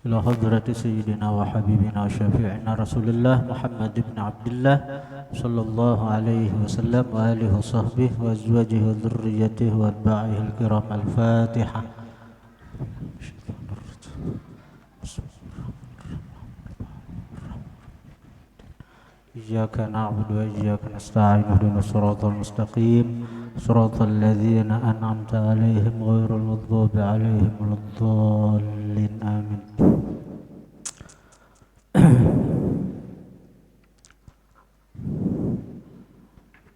إلى حضرة سيدنا وحبيبنا وشفيعنا رسول الله محمد بن عبد الله صلى الله عليه وسلم وآله وصحبه وأزواجه وذريته وأتباعه الكرام. الفاتحة. إياك نعبد وإياك نستعين اهدنا الصراط المستقيم صراط الذين أنعمت عليهم غير المغضوب عليهم ولا الضالين آمين.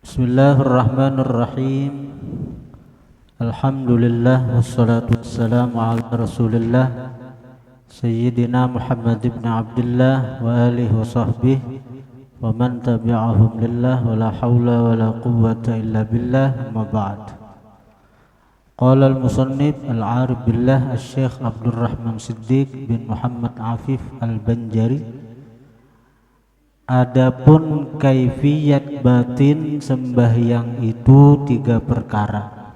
Bismillahirrahmanirrahim. Alhamdulillah wassalatu wassalamu ala Rasulillah Sayyidina Muhammad ibn Abdullah wa alihi wa sahbihi wa man tabi'ahum lillah wa la hawla wa la quwwata illa billah. Amma ba'd. Qala al-musannif al-arif billah al-syekh Abdurrahman Siddiq bin Muhammad Afif al-Banjari, adapun kaifiyat batin sembahyang itu tiga perkara.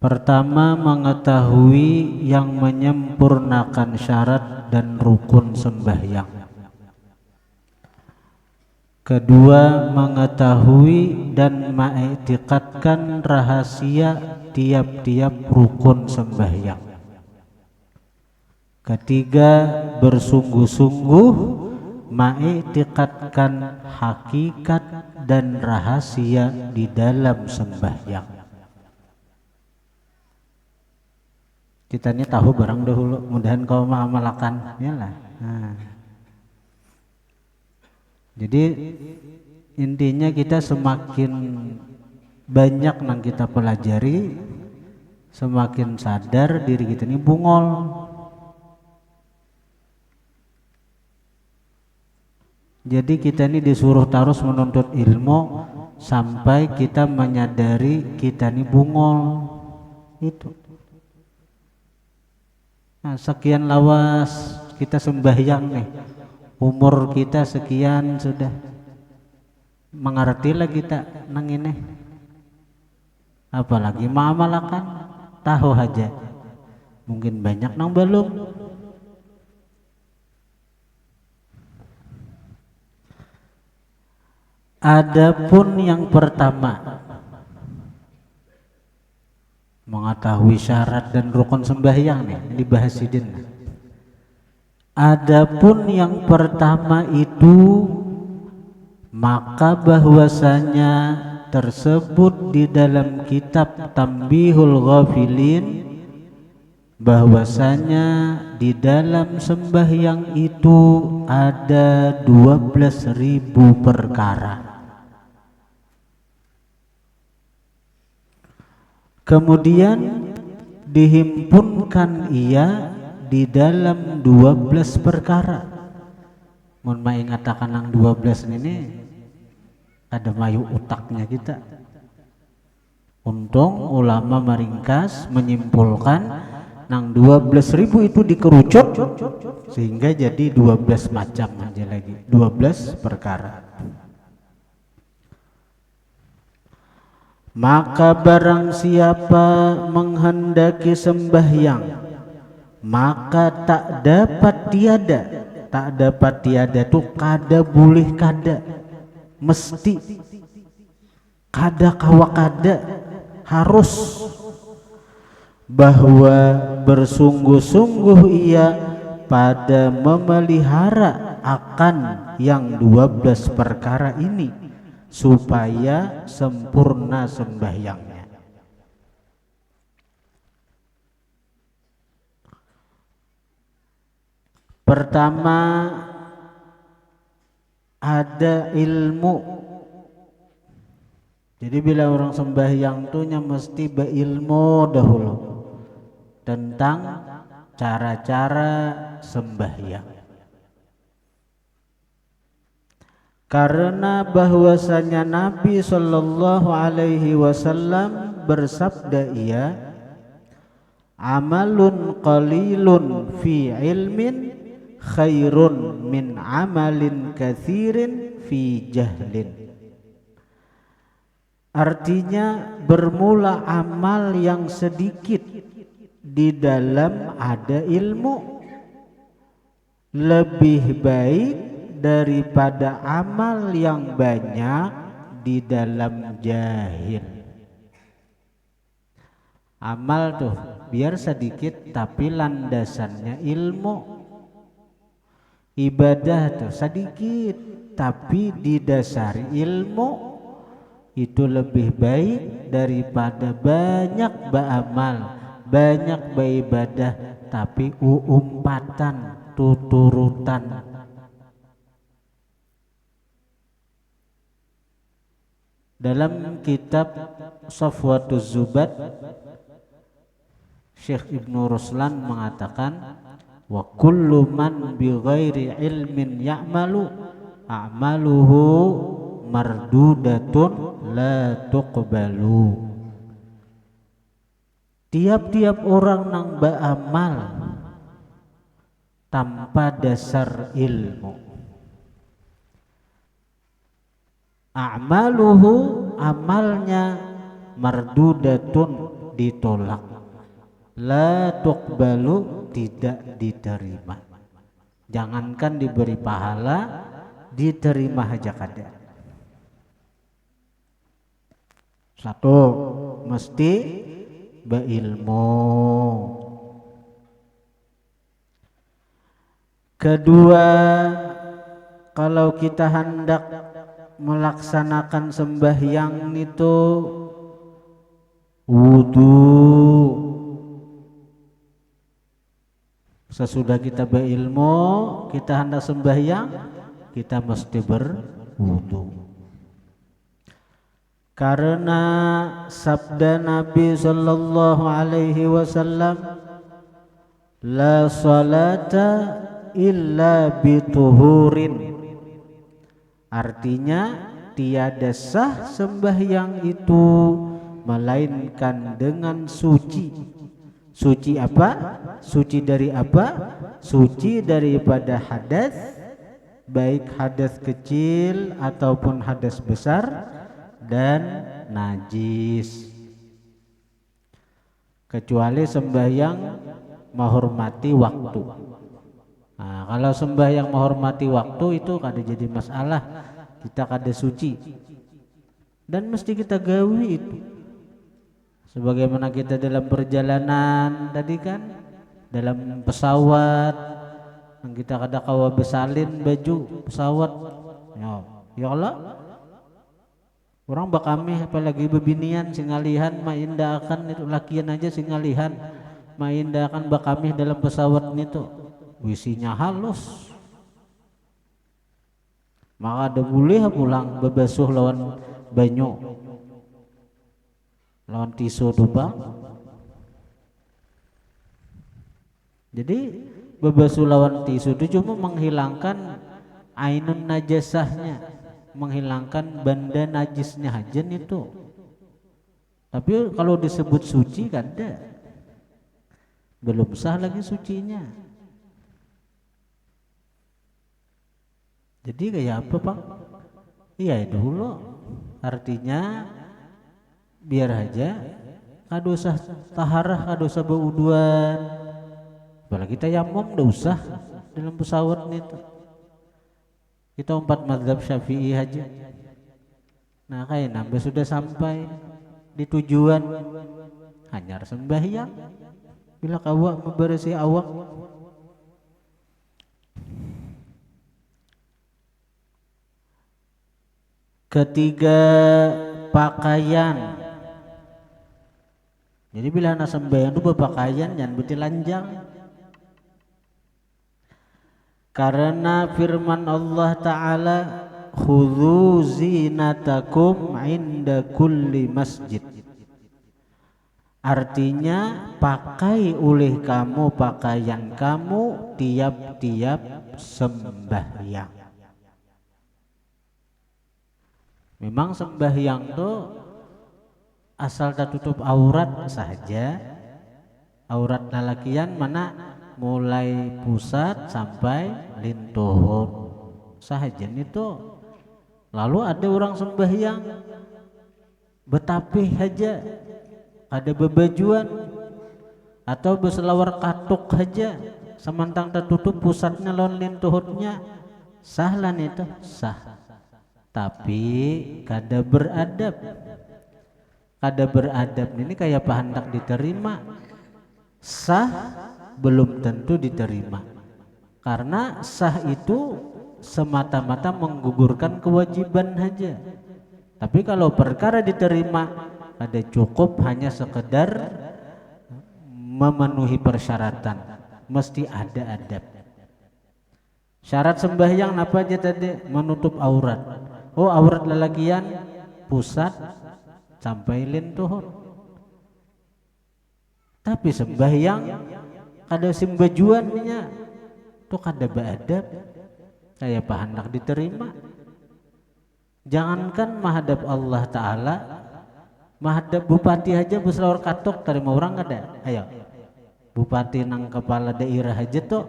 Pertama, mengetahui yang menyempurnakan syarat dan rukun sembahyang. Kedua, mengetahui dan mengiktikadkan rahasia tiap-tiap rukun sembahyang. Ketiga, bersungguh-sungguh mengiktikadkan hakikat dan rahasia di dalam sembahyang. Kita ini tahu barang dahulu, mudahan kau mengamalkan, yalah. Jadi intinya kita semakin banyak yang kita pelajari, semakin sadar diri kita ini bungol. Jadi kita ini disuruh terus menuntut ilmu sampai kita menyadari kita ini bungol. Itu. Nah, sekian lawas kita sembahyang nih. Umur kita sekian sudah. Mengertilah kita nang ini. Apalagi mengamalkan, tahu aja. Mungkin banyak nang belum. Adapun yang pertama, mengetahui syarat dan rukun sembahyang nih dibahas sidin. Adapun yang pertama itu, maka bahwasanya tersebut di dalam kitab Tambihul Ghafilin, bahwasanya di dalam sembahyang itu ada 12.000 perkara. Kemudian dihimpunkan ia di dalam 12 perkara. Mun mengatakan yang 12 ini ada mayu utaknya kita. Untung ulama meringkas menyimpulkan nang 12.000 itu dikerucut sehingga jadi 12 macam aja lagi, 12 perkara. Maka barang siapa menghendaki sembahyang, maka tak dapat tiada tuh kada boleh kada, mesti kada kawa kada, harus bahwa bersungguh-sungguh ia pada memelihara akan yang 12 perkara ini supaya sempurna sembahyangnya. Pertama, ada ilmu. Jadi bila orang sembahyang tuh mesti berilmu dahulu tentang cara-cara sembahyang. Karena bahwasanya Nabi sallallahu alaihi wasallam bersabda ia, amalun qalilun fi ilmin khairun min amalin katsirin fi jahlin. Artinya bermula amal yang sedikit di dalam ada ilmu, lebih baik daripada amal yang banyak di dalam jahil. Amal tuh biar sedikit tapi landasannya ilmu. Ibadah tuh sedikit tapi didasari ilmu, itu lebih baik daripada banyak beramal, banyak beribadah tapi umpatan, tuturutan. Dalam kitab Safwatuz Zubat, Syekh Ibnu Ruslan mengatakan, wa kullu man bi ghairi ilmin ya'malu a'maluhu mardudatun la tuqbalu. Tiap-tiap orang nang beramal tanpa dasar ilmu, a'maluhu amalnya mardudatun ditolak, la tuqbalu tidak diterima. Jangankan diberi pahala, diterima aja kada. Satu, mesti berilmu. Kedua, kalau kita hendak melaksanakan sembahyang itu wudu. Sesudah kita berilmu, kita hendak sembahyang, kita mesti berwudu. Karena sabda Nabi sallallahu alaihi wasallam, la salata illa bituhurin. Artinya tiada sah sembahyang itu melainkan dengan suci. Suci apa? Suci dari apa? Suci daripada hadas, baik hadas kecil ataupun hadas besar, dan najis. Kecuali sembahyang menghormati waktu. Nah, kalau sembahyang menghormati waktu itu kada jadi masalah, kita kada suci. Dan mesti kita gawi itu. Sebagaimana kita dalam perjalanan tadi kan, dalam pesawat, yang kita kada kawa besalin baju pesawat. Ya Allah, orang bakami apalagi bebinian singalihan mainda akan itu lakian aja singalihan mainda akan bakami dalam pesawat itu wisinya halus, maka ada boleh pulang bebasuh lawan banyu, lawan tisu tuh. Jadi bebasuh lawan tisu itu cuma menghilangkan ainun najasahnya, menghilangkan benda najisnya aja itu. Tapi kalau disebut suci kada, belum sah lagi sucinya. Jadi kayak apa Pak? Iya dulu, artinya biar aja kada usah taharah, kada usah berwuduan, apalagi tayamum ndak usah dalam pesawat itu. Kita 4 mazhab Syafi'i aja. Nah kayak nambah sudah sampai di tujuan, hanya sembahyang bila kawak memberesi awak. Ketiga, pakaian. Jadi bila nak sembahyang itu berpakaian jangan bertelanjang. Karena firman Allah Ta'ala, khudhu zinatakum inda kulli masjid. Artinya pakai oleh kamu pakaian kamu tiap-tiap sembahyang. Memang sembahyang tuh asal tak tutup aurat saja, aurat lalakian mana mulai pusat sampai lintuhun saja itu. Lalu ada orang sembahyang betapih aja, ada bebajuan, atau beselawar katuk aja samantang tertutup pusatnya lawan lintuhutnya sahlan itu sah, tapi kada beradab ini kayak apa hendak diterima, sah belum tentu diterima, karena sah itu semata-mata menggugurkan kewajiban saja. Tapi kalau perkara diterima, ada cukup hanya sekedar memenuhi persyaratan, mesti ada adab. Syarat sembahyang apa aja tadi? Menutup aurat. Oh, aurat lelakian pusat sampai lintuh. Tapi sembahyang ada simbajuannya, tuh kada beadab. Saya apa hendak diterima? Jangankan menghadap Allah Ta'ala, menghadap bupati aja beselawar katok terima orang ada. Ayo, bupati nang kepala daerah aja tuh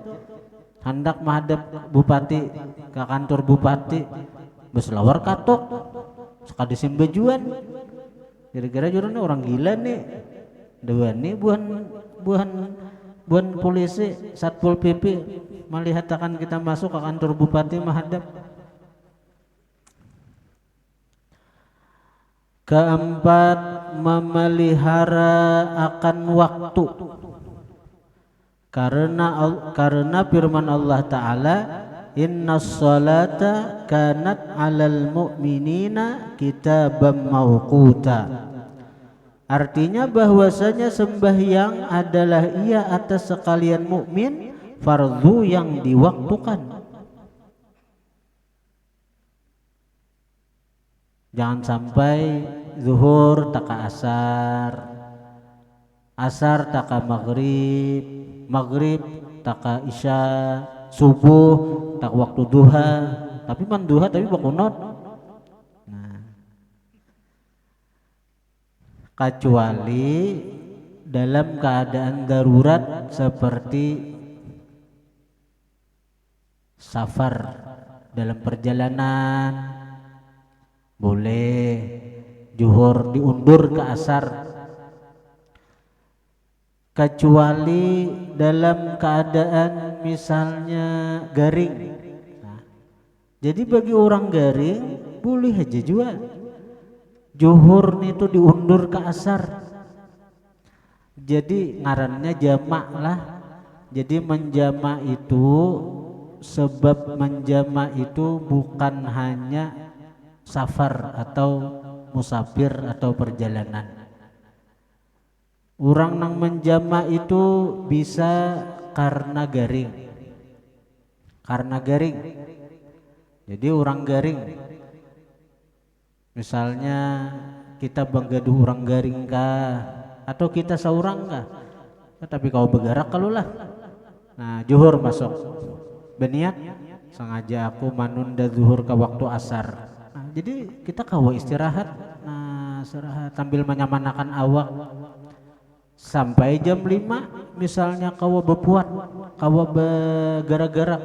hendak menghadap bupati ke kantor bupati beselawar katok sekali simbajuan. Kira-kira jurusnya orang gila nih. Dua nih buan polisi satpol pp melihat akan kita masuk ke kantor bupati menghadap. Keempat, memelihara akan waktu, karena firman Allah Ta'ala, innas salata kanat 'alal mu'minina kitaban mauquta. Artinya bahwasanya sembahyang adalah ia atas sekalian mukmin fardu yang diwaktukan. Jangan sampai zuhur taka asar, asar taka maghrib, maghrib taka isya, subuh tak waktu duha, tapi man duha tapi bakunot. Nah, kecuali dalam keadaan darurat seperti safar, dalam perjalanan boleh zuhur diundur ke asar, kecuali dalam keadaan misalnya garing. Nah, jadi bagi orang garing boleh aja juga zuhur itu diundur ke asar, jadi ngarannya jamak lah. Jadi menjamak itu, sebab menjamak itu bukan hanya safar atau musafir atau perjalanan. Orang nang menjamak itu bisa karena garing, jadi orang garing, misalnya kita banggaduh orang garing kah, atau kita seorang kah, tapi kau bergerak kalau lah. Nah, zuhur masuk berniat sengaja aku manunda zuhur ke waktu asar. Nah, jadi kita kawa istirahat, nah istirahat sambil menyamanakan awak sampai jam 5 misalnya kawa bepuat, kawa begara-gara.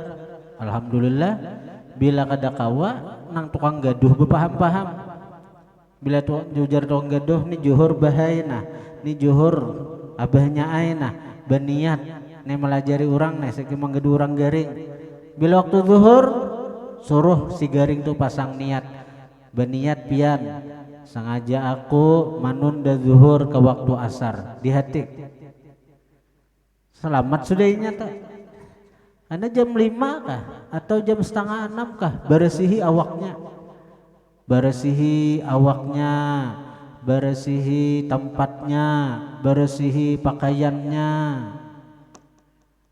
Alhamdulillah bila kada kawa nang tukang gaduh bepaham-paham. Bila jujar tukang gaduh ni zuhur bahaya, nah ni zuhur abahnya aina berniat nih melajari orang nih segi menggedu orang garing. Bila waktu zuhur suruh si garing tuh pasang niat, berniat pian sengaja aku manunda zuhur ke waktu asar di hati. Selamat sudah nyata. Anda jam 5 kah atau jam setengah 6 kah bersihi awaknya, bersihi tempatnya, bersihi pakaiannya.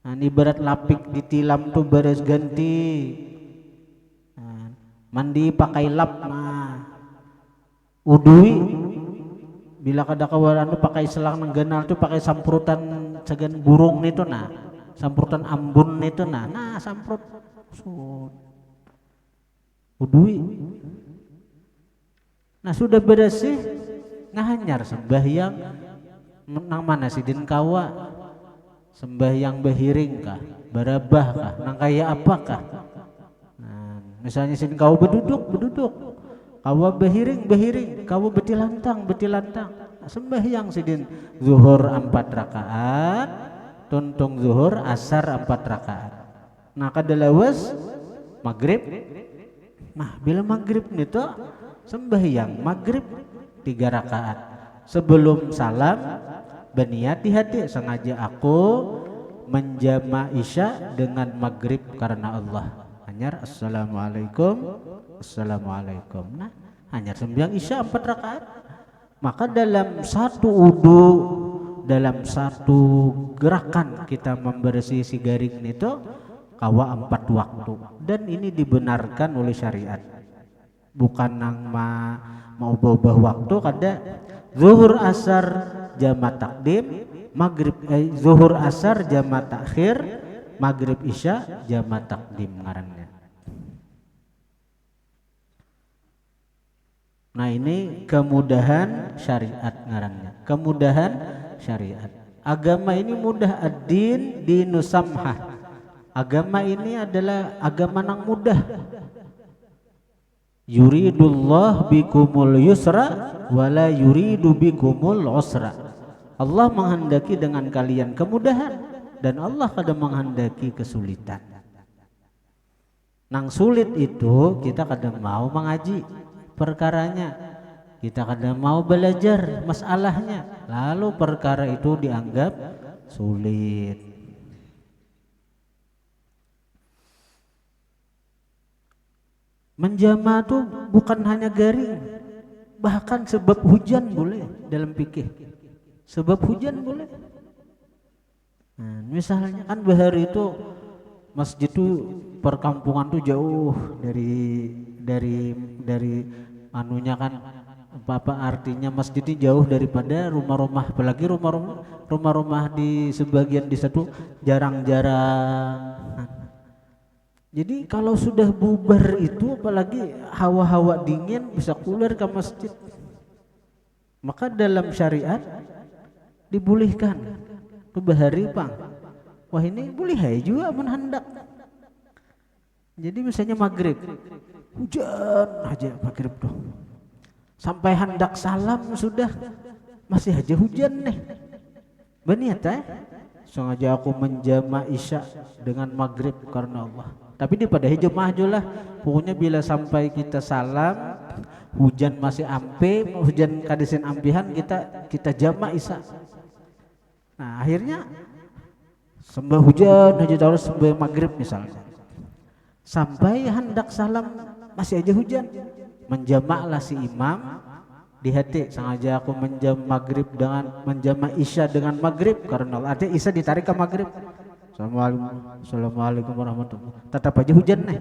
Nah, ini berat lapik ditilam tuh beres ganti. Nah, mandi pakai lap, nah udui bila kada kawalan pakai selang nenggenal tuh pakai samprutan segan burung itu, nah samprutan ambun itu, nah samprut udui. Nah sudah bersih ngahanyar sembahyang nang mana sidin kawa, sembahyang behiring kah, barabah kah, nang kaya apakah. Nah, misalnya sidin kawa beduduk, kawa behiring, kawa betilantang. sembahyang sidin zuhur 4 rakaat, tuntung zuhur asar 4 rakaat. Nah kadalawas maghrib. Nah bila maghrib itu sembahyang maghrib 3 rakaat. Sebelum salam berniat di hati, sengaja aku menjama isya dengan maghrib karena Allah. Hanyar assalamualaikum, assalamualaikum. Nah hanyar sembahyang isya 4 rakaat. Maka dalam satu wudu, dalam satu gerakan kita membersih si garing itu kawa 4 waktu, dan ini dibenarkan oleh syariat. Bukan nang mau ubah waktu, kada zuhur asar jama takdim, maghrib zuhur asar jama takhir, maghrib isya jama takdim ngarannya. Nah ini kemudahan syariat ngarannya, kemudahan syariat. Agama ini mudah, ad-din dinus samhah. Agama ini adalah agama yang mudah. Yuridullah bikumul yusra wala yuridu bikumul usra. Allah menghendaki dengan kalian kemudahan dan Allah kadang menghendaki kesulitan. Nang sulit itu kita kadang mau mengaji perkaranya, kita kadang mau belajar masalahnya, lalu perkara itu dianggap sulit. Menjama tuh bukan hanya garing, bahkan sebab hujan boleh dalam fikih. Sebab hujan boleh. Nah, misalnya kan bahari itu masjid tuh perkampungan tuh jauh dari anunya kan, apa artinya masjid ini jauh daripada rumah-rumah, apalagi rumah-rumah di sebagian desa tuh jarang-jarang. Jadi kalau sudah bubar itu, apalagi hawa-hawa dingin bisa keluar ke masjid. Maka dalam syariat dibolehkan tuh bahari pang. Wah ini boleh juga menhendak. Jadi misalnya maghrib hujan aja maghrib tuh, sampai hendak salam sudah masih aja hujan nih. Berniat sengaja aku menjama isya dengan maghrib karena Allah. Tapi di pada jemaah lah, pokoknya bila sampai kita salam hujan masih ampe, hujan kadesin ampihan, kita jama isya. Nah akhirnya sembah hujan aja terus sembah maghrib misalnya, sampai hendak salam masih aja hujan, menjamaklah si imam di hati, sengaja aku menjama isya dengan maghrib karena Allah. Artinya isya ditarik ke maghrib. Assalamualaikum warahmatullahi wabarakatuh. Tetap aja hujan nih.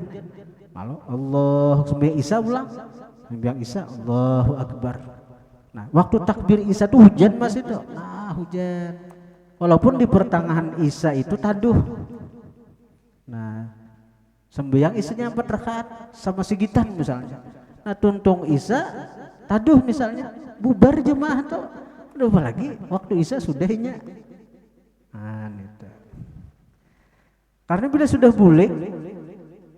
Malu Allah sembahyang isya ulang. Sembahyang isya Allahu Akbar. Nah, waktu takbir isya tuh hujan Mas itu. Nah, hujan. Walaupun di pertengahan isya itu taduh. Nah, sembahyang isyanya 4 rakaat sama segitan misalnya. Nah, tuntung isya taduh misalnya, bubar jemaah tuh. Aduh, apalagi waktu isya sudahnya. Nah, itu. Karena bila sudah bulik,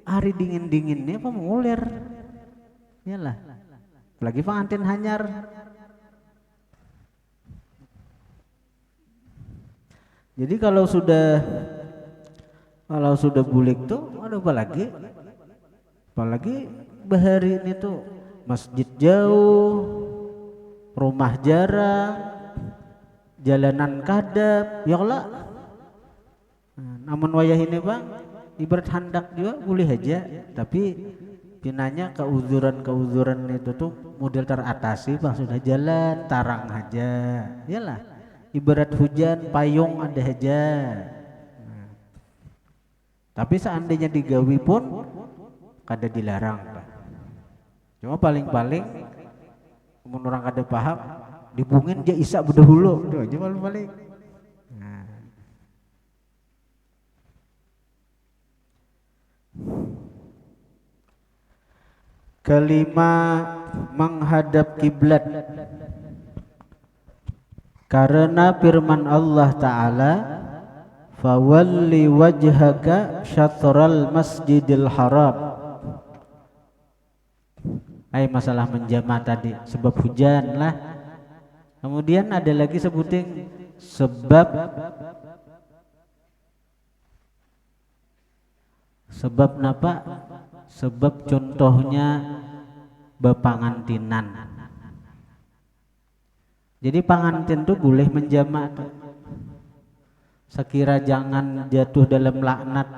hari dingin-dinginnya apa mengulir. Iyalah. Apalagi pengantin hanyar. Jadi kalau sudah bulik tuh, ada apalagi bahari ini tuh masjid jauh, rumah jarang, jalanan kadap, ya Allah. Namun wayah ini bang, ibarat handak juga boleh aja, tapi pinanya keuzuran itu tuh model teratasi bang, sudah jalan tarang aja, iyalah. Ibarat hujan payung ada aja. Nah, tapi seandainya digawi pun kada dilarang bang. Cuma paling-paling mun orang kada paham dibungin dia isya berdahulu, itu aja paling-paling. Kelima, menghadap kiblat. Karena firman Allah Ta'ala, fawalli wajhaka syatral masjidil haram. Masalah menjama tadi sebab hujan lah. Kemudian ada lagi sebutin sebab napa? Sebab contohnya bepangantinan. Jadi pangantin tuh boleh menjamak. Sekira jangan jatuh dalam laknat.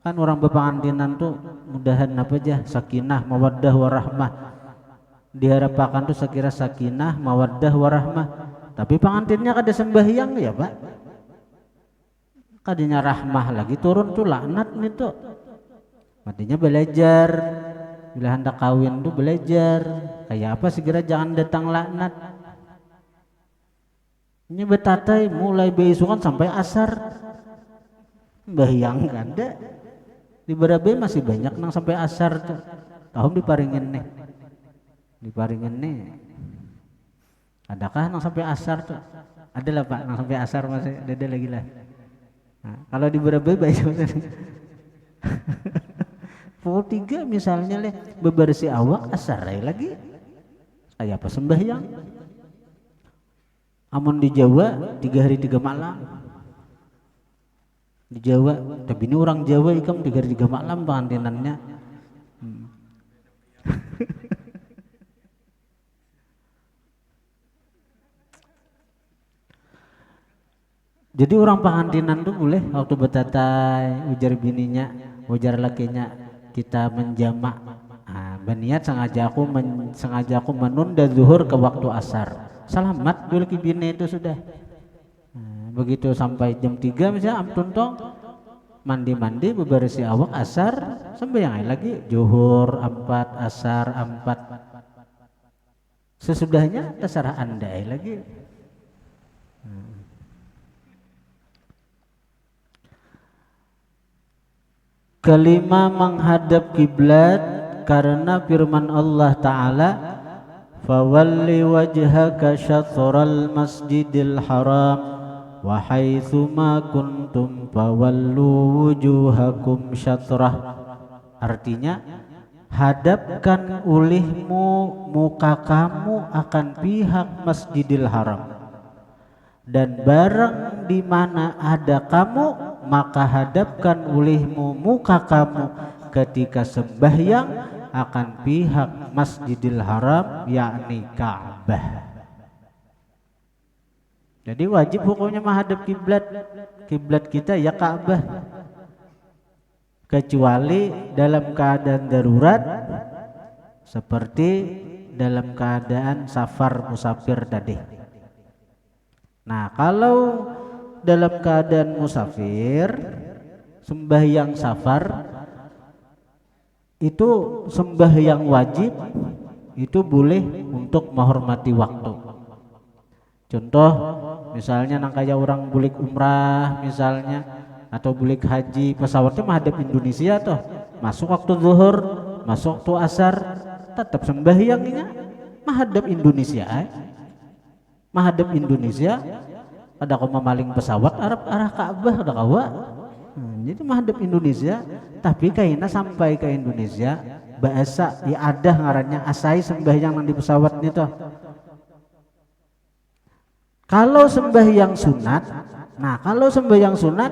Kan orang bepangantinan tuh mudahan apa aja, sakinah, mawaddah, warahmah. Diharapkan tuh sekira sakinah, mawaddah, warahmah. Tapi pangantinnya kada sembahyang ya Pak. Kadinya rahmah lagi turun tuh laknat nih tuh. Artinya belajar. Bila hendak kawin tuh belajar. Kayak apa segera jangan datang laknat. Ini betatai mulai beisukan sampai asar. Bayangkan deh. Di Barabe masih banyak nang sampai asar tuh. Tahun diparingin nih. Adakah nang sampai asar tuh? Adalah Pak, nang sampai asar masih ada lagi lah. Nah, kalau di Barabe banyak. Pukul 3 misalnya leh bebersih awak asar lagi. Kayak apa sembahyang? Amun di Jawa 3 hari 3 malam. Di Jawa, tapi ini orang Jawa ikam 3 hari 3 malam pengantinannya. Jadi orang pengantinan tuh boleh waktu betatai ujar bininya, ujar lakinya kita menjamak. Nah, berniat sengaja aku menunda zuhur ke waktu asar. Selamat dulu ki bini itu sudah. Nah, begitu sampai jam 3 misalnya amtuntong mandi bebersih awak asar sembahyang lagi zuhur 4 asar 4. Sesudahnya terserah Anda lagi. Kelima menghadap kiblat karena firman Allah Ta'ala fawalli wajhaka syatral masjidil haram wa haitsu ma kuntum fawallu wujuhakum syatrah. Artinya hadapkan ulihmu muka kamu akan pihak Masjidil Haram dan barang di mana ada kamu maka hadapkan ulihmu muka kamu ketika sembahyang akan pihak Masjidil Haram yakni Ka'bah. Jadi wajib hukumnya menghadap kiblat kita ya Ka'bah. Kecuali dalam keadaan darurat seperti dalam keadaan safar musafir tadi. Nah, kalau dalam keadaan musafir sembahyang safar itu sembahyang wajib itu boleh untuk menghormati waktu. Contoh misalnya nang kayak orang bulik umrah misalnya atau bulik haji pesawatnya menghadap Indonesia toh, masuk waktu zuhur, masuk waktu asar, tetap sembahyangnya menghadap Indonesia. Menghadap Indonesia ada kau memaling pesawat arah Ka'bah ada kawa. Jadi menghadap Indonesia tapi kaina sampai ke Indonesia bahasa ya ada ngarannya asai sembahyang nang di pesawat nih toh. Kalau sembahyang sunat, nah kalau sembahyang sunat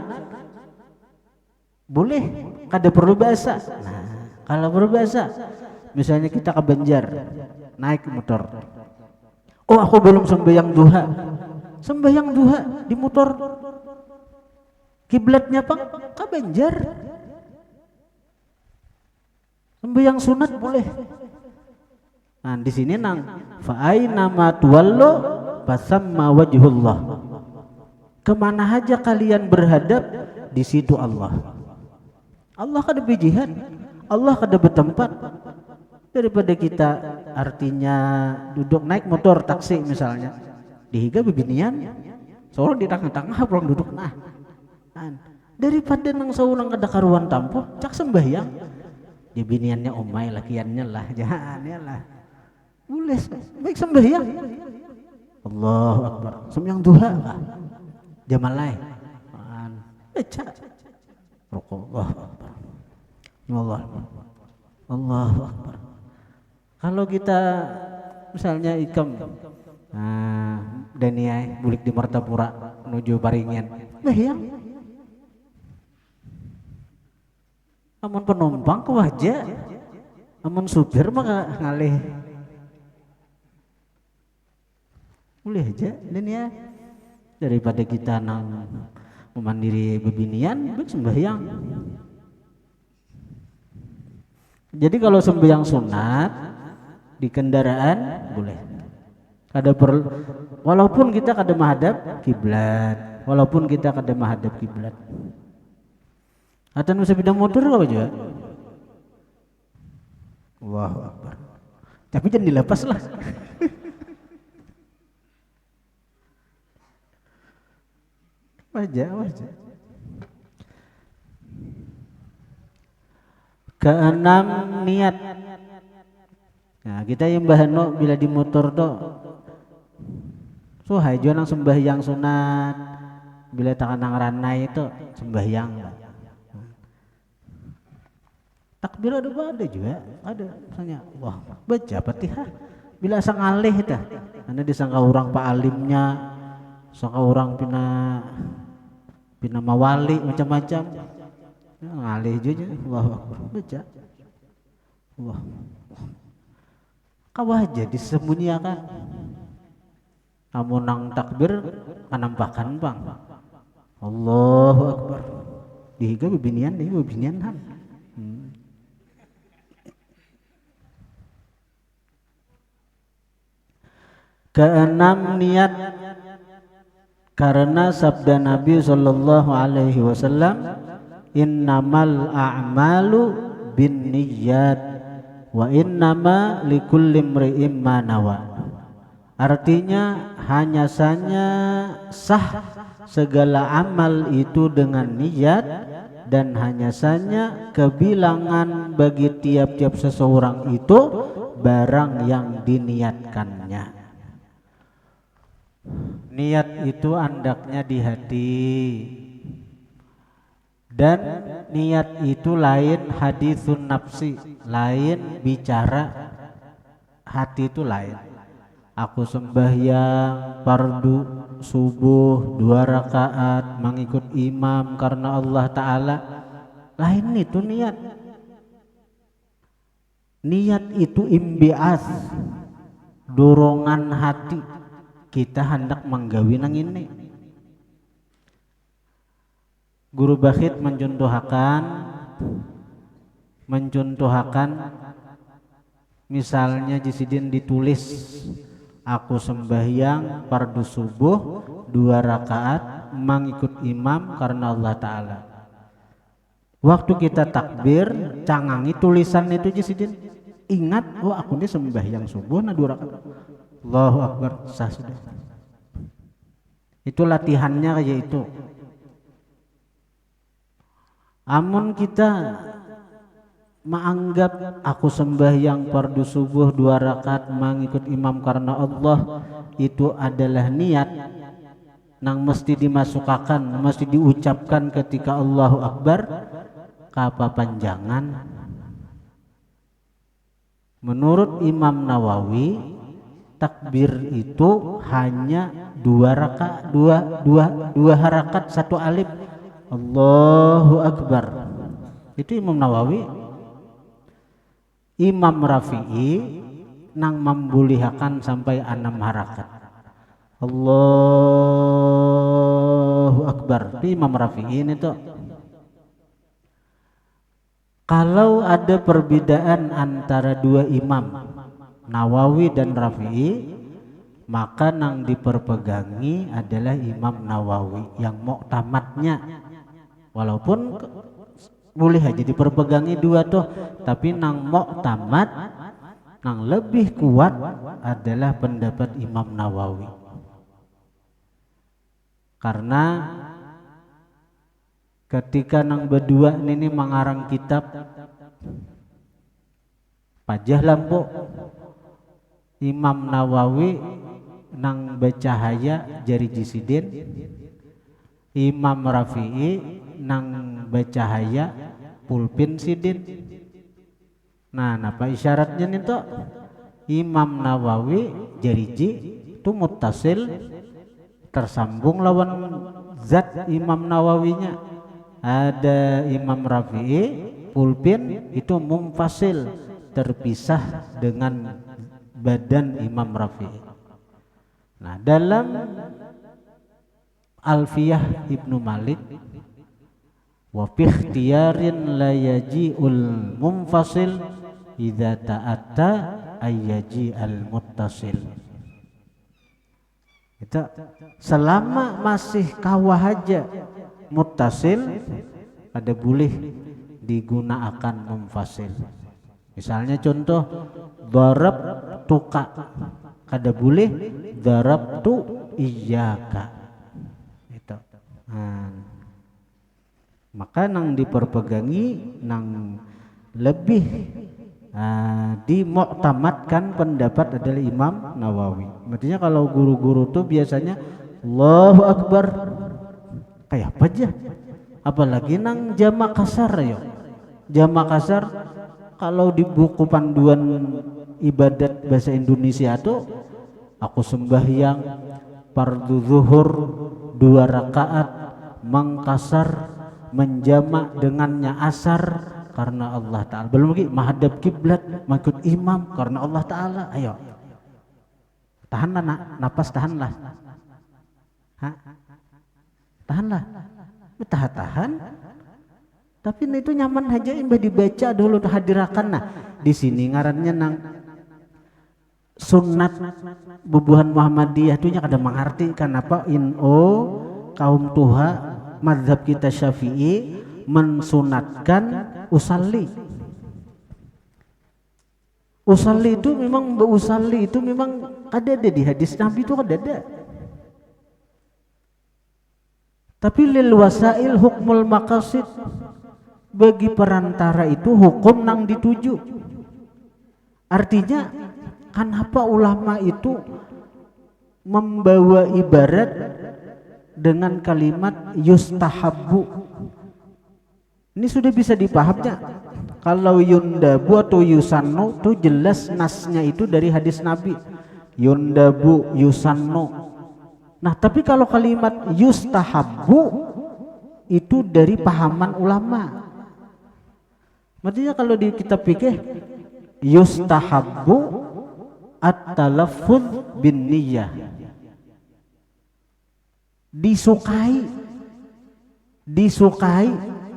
boleh kada perlu bahasa. Nah, kalau perlu bahasa misalnya kita ke Banjar naik motor. Oh aku belum sembahyang duha. Sembahyang duha di motor. Kiblatnya Pak ke Banjar. Sembahyang sunat boleh. Nah, di sini nang fa aina ma tuwallu fasamma wajhullah. Kemana aja kalian berhadap di situ Allah. Allah kada bijihad. Allah kada bertempat. Daripada kita artinya duduk naik motor taksi misalnya dihiga bebinian soalnya di tengah-tengah pulang duduk nah daripada nang saurang kada karuan tampo cak sembahyang di biniannya omai lakiannya lah jahannya lah boleh baik sembahyang Allahu Akbar sembahyang duha lah jamalai baca rukuk Allahu Akbar. Kalau kita misalnya ikam Dan ya bulik di Martapura menuju Paringan. Bayang. Amun penumpang ke wajah, amun supir mah ngalih. Boleh aja dan ya daripada kita nang memandiri bebinian baik sembahyang. Jadi kalau sembahyang sunat di kendaraan boleh. Ada walaupun kita kada menghadap kiblat, walaupun kita kada menghadap kiblat. Atau sepeda motor apa juga? Allahu Akbar. Tapi jangan dilepas lah. Wajah. Keenam, niat. Nah, kita yang bahano bila di motor do so hajo nang sembahyang sunat bila takanang ranai itu sembahyang. Takbir ada juga, ada misalnya wah baca Fatihah bila sang alih dah karena disangka orang pak alimnya, sangka orang pina mawali macam-macam ngalih juga Allahu Akbar baca wah kawah aja disembunyikan amun nang takbir kanampakan bang Allahu Akbar dihiga bebinian han. Keenam, niat karena sabda Nabi sallallahu alaihi wasallam innamal a'malu binniyat wa innama likulli imri'in ma nawa. Artinya hanya saja sah segala amal itu dengan niat dan hanya saja kebilangan bagi tiap-tiap seseorang itu barang yang diniatkannya. Niat itu andaknya di hati dan niat itu lain haditsun nafsi, lain bicara hati itu lain. Aku sembahyang fardu subuh 2 rakaat mengikut imam karena Allah Ta'ala, lain itu niat. Niat itu imbi'as, dorongan hati kita hendak menggawi nang ini. Guru Bakhit mencontohakan misalnya jisidin ditulis aku sembahyang fardu subuh 2 rakaat mengikut imam karena Allah Ta'ala. Waktu kita takbir cangangi tulisan itu jisidin, ingat aku ini sembahyang subuh 2 rakaat. Allahu Akbar, sah sudah. Itu latihannya kayak itu. Amun kita menganggap aku sembahyang fardu subuh 2 rakaat mengikut imam karena Allah itu adalah niat nang mesti dimasukkan, mesti diucapkan ketika Allahu Akbar, kapa panjangan. Menurut Imam Nawawi takbir itu hanya 2 rakaat, dua harakat 1 alif. Allahu Akbar. Itu Imam Nawawi. Imam Rafi'i nang membulihakan sampai 6 harakat. Allahu Akbar. Itu Imam Rafi'i ini tuh. Kalau ada perbedaan antara 2 imam Nawawi dan Rafi'i, maka nang diperpegangi adalah Imam Nawawi yang muktamadnya. Walaupun boleh aja diperpegangi 2 tuh, tapi nang muktamad nang lebih kuat adalah pendapat Imam Nawawi. Karena ketika nang berdua ini mengarang kitab Pajah Lampu, Imam Nawawi nang bacahaya jari jisidin, Imam Rafi'i nang bacahaya pulpin sidin. Nah, apa isyaratnya nih toh? Imam Nawawi jari ji itu muttasil tersambung lawan zat Imam Nawawinya. Ada Imam Rafi'i pulpin itu munfasil terpisah dengan badan Imam Rafi'i. Nah, dalam Alfiyah Ibnu Malik wa fi ikhtiyarin la yaji'ul munfasil idza ta'atta ayyaji al muttasil. Kita selama masih kawah aja muttasil ada boleh digunakan munfasil. Misalnya contoh darab tuka kada boleh darab tu iyyaka itu. Maka nang diperpegangi nang lebih dimuktamadkan pendapat adalah Imam Nawawi. Artinya kalau guru-guru tuh biasanya Allahu Akbar kayak apa aja, apalagi nang jamak kasar ya. Jamak kasar kalau di buku panduan ibadat bahasa Indonesia tuh aku sembahyang fardu zuhur 2 rakaat mengkasar menjamak dengannya asar karena Allah Ta'ala. Belum lagi menghadap kiblat mengikut imam karena Allah Ta'ala. Ayo tahanlah nak, napas tahanlah. Tahanlah, tahan. Tapi itu nyaman aja imbah dibaca dulu hadirakan. Nah di sini ngarannya nang sunnat bubuhan Muhammadiyah tuhnya kada mengerti kenapa kaum tuha mazhab kita Syafi'i mensunatkan usalli. Usalli itu memang ada di hadis Nabi itu ada. Tapi lil wasail hukmul maqasid, bagi perantara itu hukum nang dituju. Artinya kenapa ulama itu membawa ibarat dengan kalimat yustahabbu. Ini sudah bisa dipahamnya. Kalau yundabu atau yusannu itu jelas nasnya itu dari hadis Nabi. Yundabu, yusannu. Nah, tapi kalau kalimat yustahabbu itu dari pahaman ulama. Maksudnya kalau di kitab fikih yustahabbu at-talaffuz bin niyyah. Disukai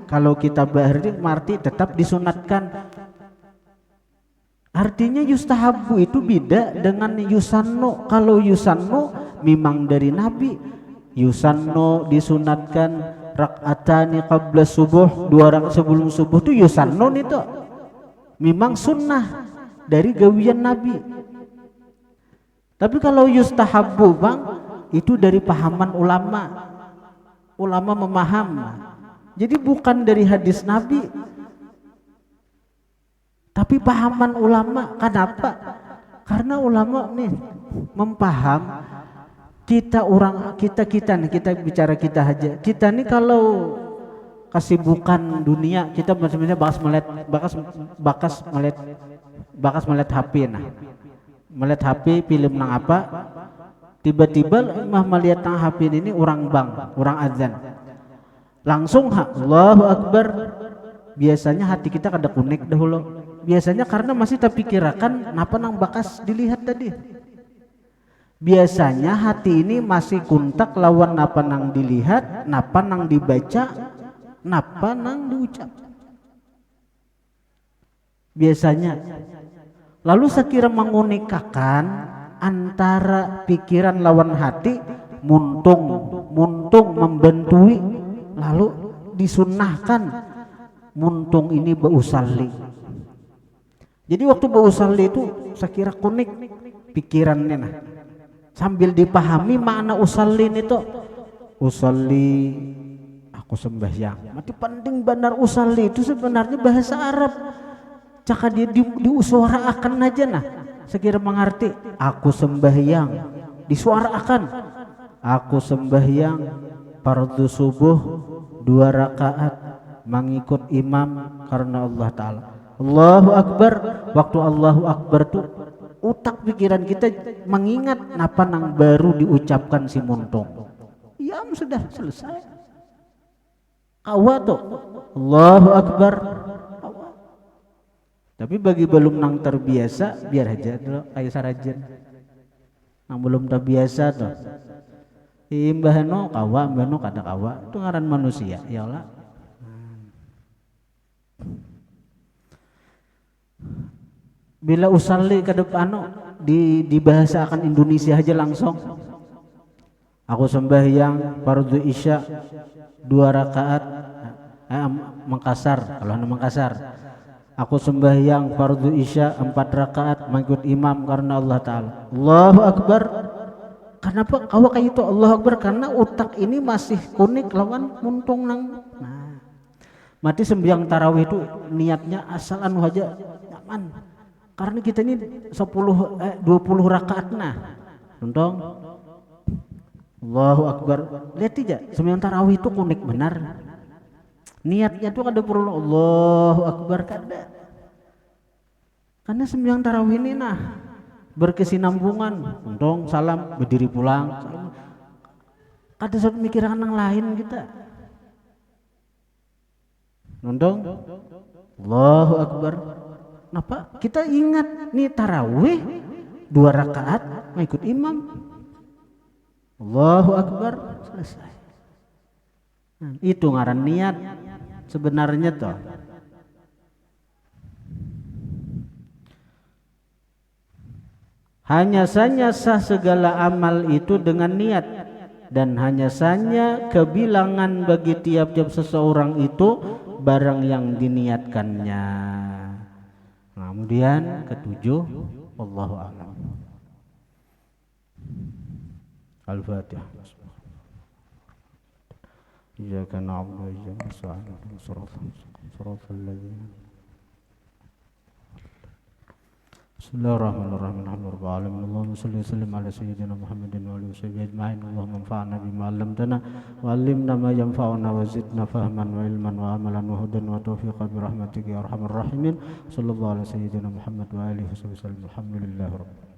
kalau kita berarti marti tetap disunatkan. Artinya yustahabbu itu beda dengan yusannu. Kalau yusannu memang dari Nabi. Yusannu disunatkan rakaatani qabla subuh, 2 rakaat sebelum subuh itu yusannu itu. Memang sunnah dari gawian Nabi. Tapi kalau yustahabbu bang itu dari pahaman ulama. Ulama memaham. Jadi bukan dari hadis Nabi, tapi pahaman ulama. Kenapa? Karena ulama nih mempaham kita bicara kita aja. Kita nih kalau kesibukan dunia kita sebenarnya bakas melihat HP nah. Melihat HP film nang apa? Tiba-tiba mah melihat nang HP ini orang azan. Langsung Allahu Akbar. Biasanya hati kita kada kunik dahulu. Biasanya karena masih terpikirkan napa nang bakas dilihat tadi. Biasanya hati ini masih kuntak lawan napa nang dilihat, napa nang dibaca, napa nang diucap. Biasanya. Lalu sekira mengunikakan antara pikiran lawan hati muntung membentui, lalu disunnahkan muntung ini bausalli. Jadi waktu bausalli itu sekira kunik pikirannya nah. Sambil dipahami makna usallin itu. Usalli aku sembahyang. Mati penting benar usalli itu sebenarnya bahasa Arab. Caka dia diusuaraakan aja nah. Sekira mengerti aku sembahyang disuaraakan. Aku sembahyang fardu subuh 2 rakaat mengikut imam karena Allah Ta'ala. Allahu Akbar. Waktu Allahu Akbar tuh Utak pikiran kita mengingat napa nang baru diucapkan si montong. Ya sudah selesai. Kawa tuh. Allahu Akbar. Kawa. Tapi bagi belum nang terbiasa biar aja dulu kayak sarajen. Nang belum terbiasa tuh. Imbahno kawa, mbahno kada kawa. Itu ngaran manusia, ya Allah. Bila usalli ke depan dibahasakan Indonesia aja langsung. Aku sembahyang fardu isya 2 rakaat Makassar, kalau Makassar. Aku sembahyang fardu isya 4 rakaat mengikut imam karena Allah Ta'ala. Allahu Akbar. Kenapa kau kayak itu Allahu Akbar? Karena otak ini masih kunik lawan muntung nang. Nah, mati sembahyang tarawih itu niatnya asal anu aja nyaman. Karena kita ini 20 rakaat nah. Untung Allahu Akbar. Lihat tidak, sembahyang tarawih itu kunik benar. Niatnya tuh kada perlu Allahu Akbar kada. Karena sembahyang tarawih ini nah berkesinambungan. Untung salam berdiri pulang. Kada sampai mikiran yang lain kita. Untung Allahu Akbar. Napa? Kita ingat nih tarawih 2 rakaat mengikut imam. Allahu Akbar, selesai. Nah, itu ngaran niat sebenarnya toh. Hanya saja sah segala amal itu dengan niat, dan hanya saja kebilangan bagi tiap-tiap seseorang itu barang yang diniatkannya. Kemudian ketujuh, wallahu a'lam. Al-Fatihah. Iyyaka na'budu wa iyyaka nasta'in ihdinas siratal ladzina. Bismillahirrahmanirrahim. Alhamdulillahi Allahumma shalli wa sallim ala sayyidina Muhammadin wa alihi washabbihi ajma'in. Allahumma anfa'na bima 'allamtana wa 'allimna ma yanfa'una wa zidna fahman wa ilman wa amalan wa hudan wa tawfiqan bi rahmatika ya arhamar rahimin. Sallallahu ala sayyidina Muhammad wa alihi wasallam. Alhamdulillahirabbil